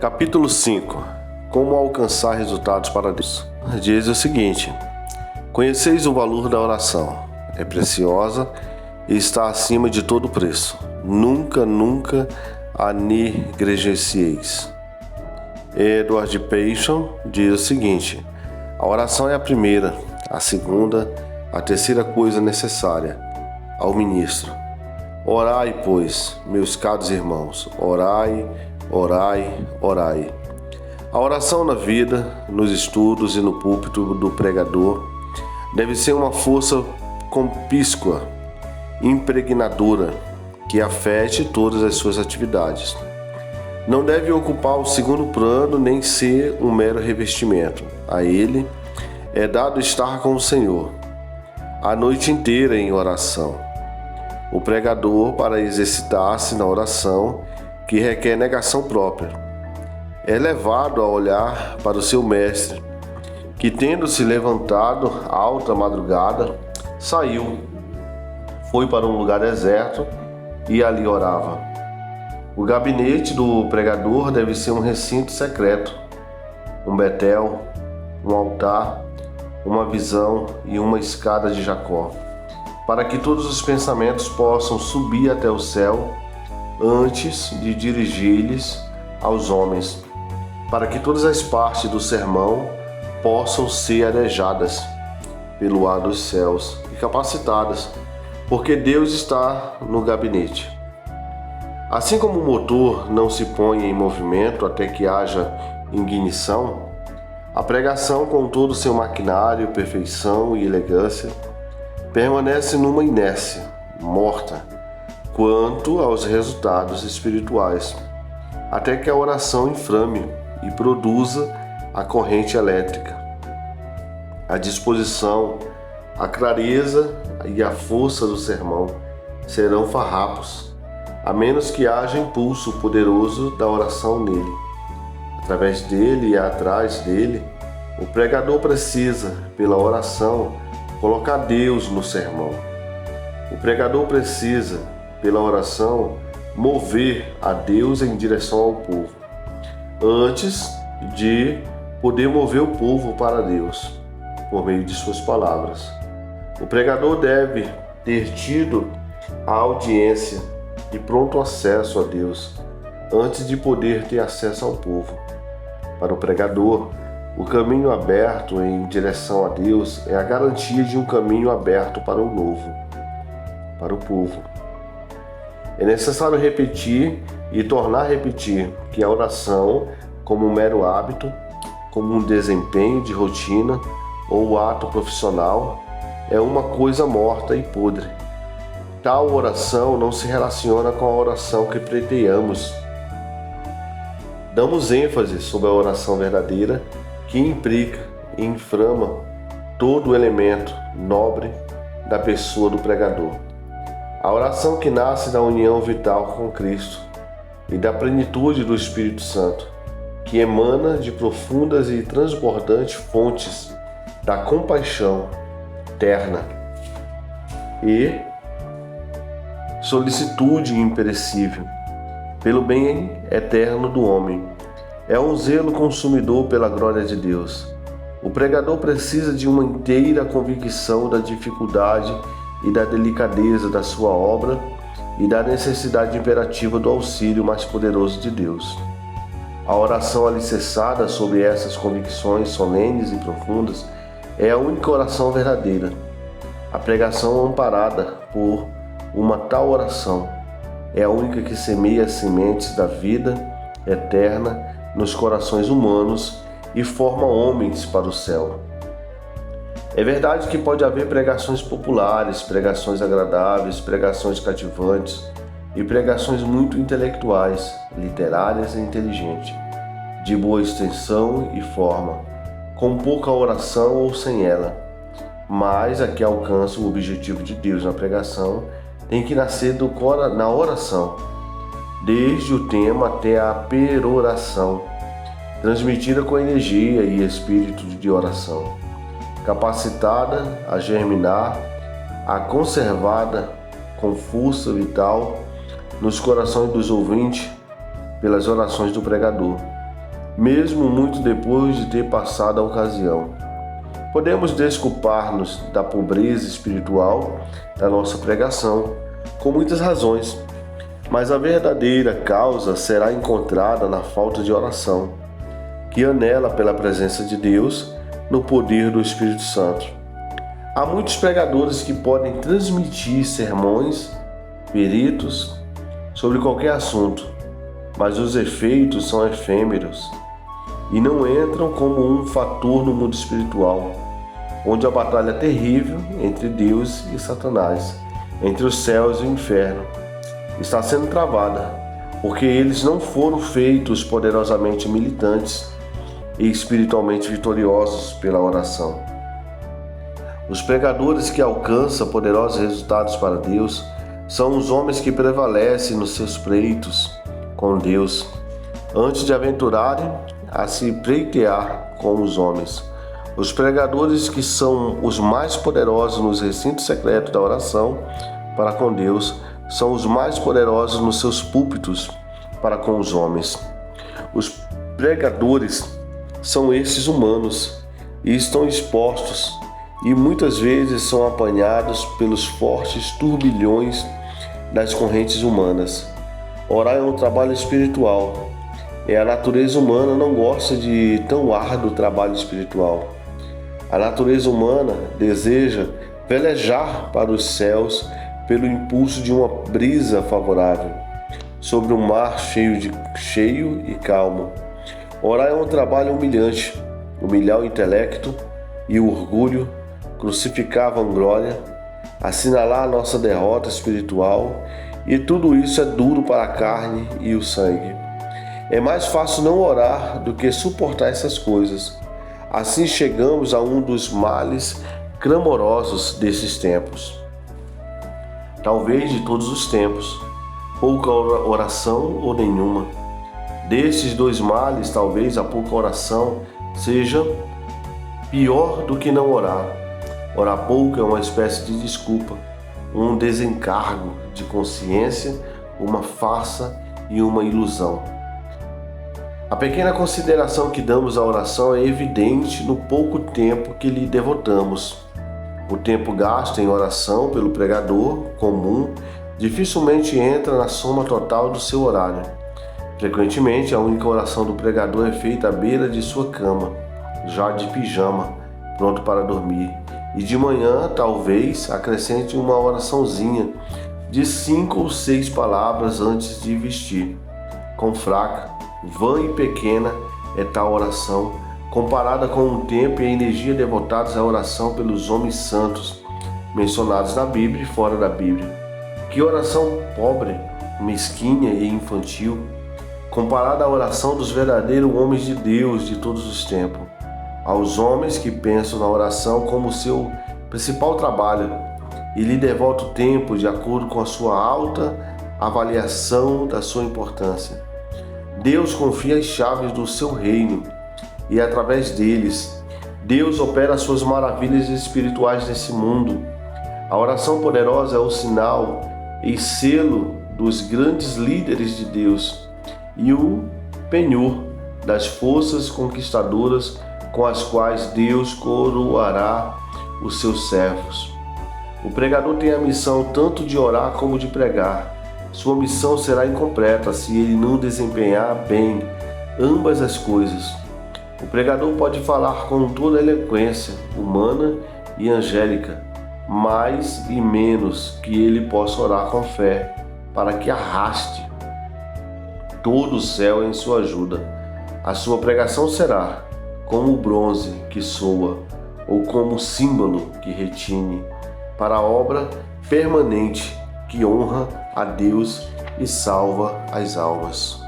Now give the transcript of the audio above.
Capítulo 5. Como alcançar resultados para Deus. Diz o seguinte: conheceis o valor da oração. É preciosa e está acima de todo preço. Nunca a negligencieis. Edward Payson diz o seguinte: a oração é a primeira, a segunda, a terceira coisa necessária ao ministro. Orai, pois, meus caros irmãos, orai. A oração na vida, nos estudos e no púlpito do pregador deve ser uma força compíscua, impregnadora, que afete todas as suas atividades. Não deve ocupar o segundo plano nem ser um mero revestimento. A ele é dado estar com o Senhor a noite inteira em oração. O pregador, para exercitar-se na oração, que requer negação própria, é levado a olhar para o seu mestre, que, tendo se levantado alta madrugada, saiu, foi para um lugar deserto e ali orava. O gabinete do pregador deve ser um recinto secreto, um Betel, um altar, uma visão e uma escada de Jacó, para que todos os pensamentos possam subir até o céu antes de dirigi-los aos homens, para que todas as partes do sermão possam ser arejadas pelo ar dos céus e capacitadas, porque Deus está no gabinete. Assim como o motor não se põe em movimento até que haja ignição, a pregação, com todo o seu maquinário, perfeição e elegância, permanece numa inércia morta quanto aos resultados espirituais, até que a oração inflame e produza a corrente elétrica. A disposição, a clareza e a força do sermão serão farrapos, a menos que haja impulso poderoso da oração nele. Através dele e atrás dele, o pregador precisa, pela oração, colocar Deus no sermão. O pregador precisa, pela oração, mover a Deus em direção ao povo, antes de poder mover o povo para Deus, por meio de suas palavras. O pregador deve ter tido a audiência e pronto acesso a Deus, antes de poder ter acesso ao povo. Para o pregador, o caminho aberto em direção a Deus é a garantia de um caminho aberto para o novo, para o povo. É necessário repetir e tornar a repetir que a oração, como um mero hábito, como um desempenho de rotina ou ato profissional, é uma coisa morta e podre. Tal oração não se relaciona com a oração que pleiteamos. Damos ênfase sobre a oração verdadeira, que implica e inflama todo o elemento nobre da pessoa do pregador. A oração que nasce da união vital com Cristo e da plenitude do Espírito Santo, que emana de profundas e transbordantes fontes da compaixão terna e solicitude imperecível pelo bem eterno do homem. É um zelo consumidor pela glória de Deus. O pregador precisa de uma inteira convicção da dificuldade e da delicadeza da sua obra e da necessidade imperativa do auxílio mais poderoso de Deus. A oração alicerçada sobre essas convicções solenes e profundas é a única oração verdadeira. A pregação amparada por uma tal oração é a única que semeia as sementes da vida eterna nos corações humanos e forma homens para o céu. É verdade que pode haver pregações populares, pregações agradáveis, pregações cativantes e pregações muito intelectuais, literárias e inteligentes, de boa extensão e forma, com pouca oração ou sem ela. Mas a que alcança o objetivo de Deus na pregação tem que nascer na oração, desde o tema até a peroração, transmitida com energia e espírito de oração, capacitada a germinar, a conservada com força vital nos corações dos ouvintes pelas orações do pregador, mesmo muito depois de ter passado a ocasião. Podemos desculpar-nos da pobreza espiritual da nossa pregação, com muitas razões, mas a verdadeira causa será encontrada na falta de oração, que anela pela presença de Deus no poder do Espírito Santo. Há muitos pregadores que podem transmitir sermões peritos sobre qualquer assunto, mas os efeitos são efêmeros e não entram como um fator no mundo espiritual, onde a batalha é terrível entre Deus e Satanás, entre os céus e o inferno, está sendo travada, porque eles não foram feitos poderosamente militantes e espiritualmente vitoriosos pela oração. Os pregadores que alcançam poderosos resultados para Deus são os homens que prevalecem nos seus pleitos com Deus, antes de aventurarem a se pleitear com os homens. Os pregadores que são os mais poderosos nos recintos secretos da oração para com Deus são os mais poderosos nos seus púlpitos para com os homens. Os pregadores são esses humanos e estão expostos e muitas vezes são apanhados pelos fortes turbilhões das correntes humanas. Orar é um trabalho espiritual. A natureza humana não gosta de tão árduo trabalho espiritual. A natureza humana deseja velejar para os céus pelo impulso de uma brisa favorável, sobre um mar cheio e calmo. Orar é um trabalho humilhante, humilhar o intelecto e o orgulho, crucificar a vanglória, assinalar a nossa derrota espiritual, e tudo isso é duro para a carne e o sangue. É mais fácil não orar do que suportar essas coisas. Assim chegamos a um dos males clamorosos desses tempos. Talvez de todos os tempos, pouca oração ou nenhuma. Desses dois males, talvez a pouca oração seja pior do que não orar. Orar pouco é uma espécie de desculpa, um desencargo de consciência, uma farsa e uma ilusão. A pequena consideração que damos à oração é evidente no pouco tempo que lhe devotamos. O tempo gasto em oração pelo pregador comum dificilmente entra na soma total do seu horário. Frequentemente, a única oração do pregador é feita à beira de sua cama, já de pijama, pronto para dormir. E de manhã, talvez, acrescente uma oraçãozinha de 5 ou 6 palavras antes de vestir. Quão fraca, vã e pequena é tal oração, comparada com o tempo e a energia devotados à oração pelos homens santos, mencionados na Bíblia e fora da Bíblia. Que oração pobre, mesquinha e infantil, comparada à oração dos verdadeiros homens de Deus de todos os tempos, aos homens que pensam na oração como seu principal trabalho e lhe devotam o tempo de acordo com a sua alta avaliação da sua importância. Deus confia as chaves do seu reino e através deles, Deus opera as suas maravilhas espirituais nesse mundo. A oração poderosa é o sinal e selo dos grandes líderes de Deus e o penhor das forças conquistadoras com as quais Deus coroará os seus servos. O pregador tem a missão tanto de orar como de pregar. Sua missão será incompleta se ele não desempenhar bem ambas as coisas. O pregador pode falar com toda a eloquência humana e angélica, mais e menos que ele possa orar com fé, para que arraste todo o céu em sua ajuda. A sua pregação será como o bronze que soa, ou como o símbolo que retine, para a obra permanente que honra a Deus e salva as almas.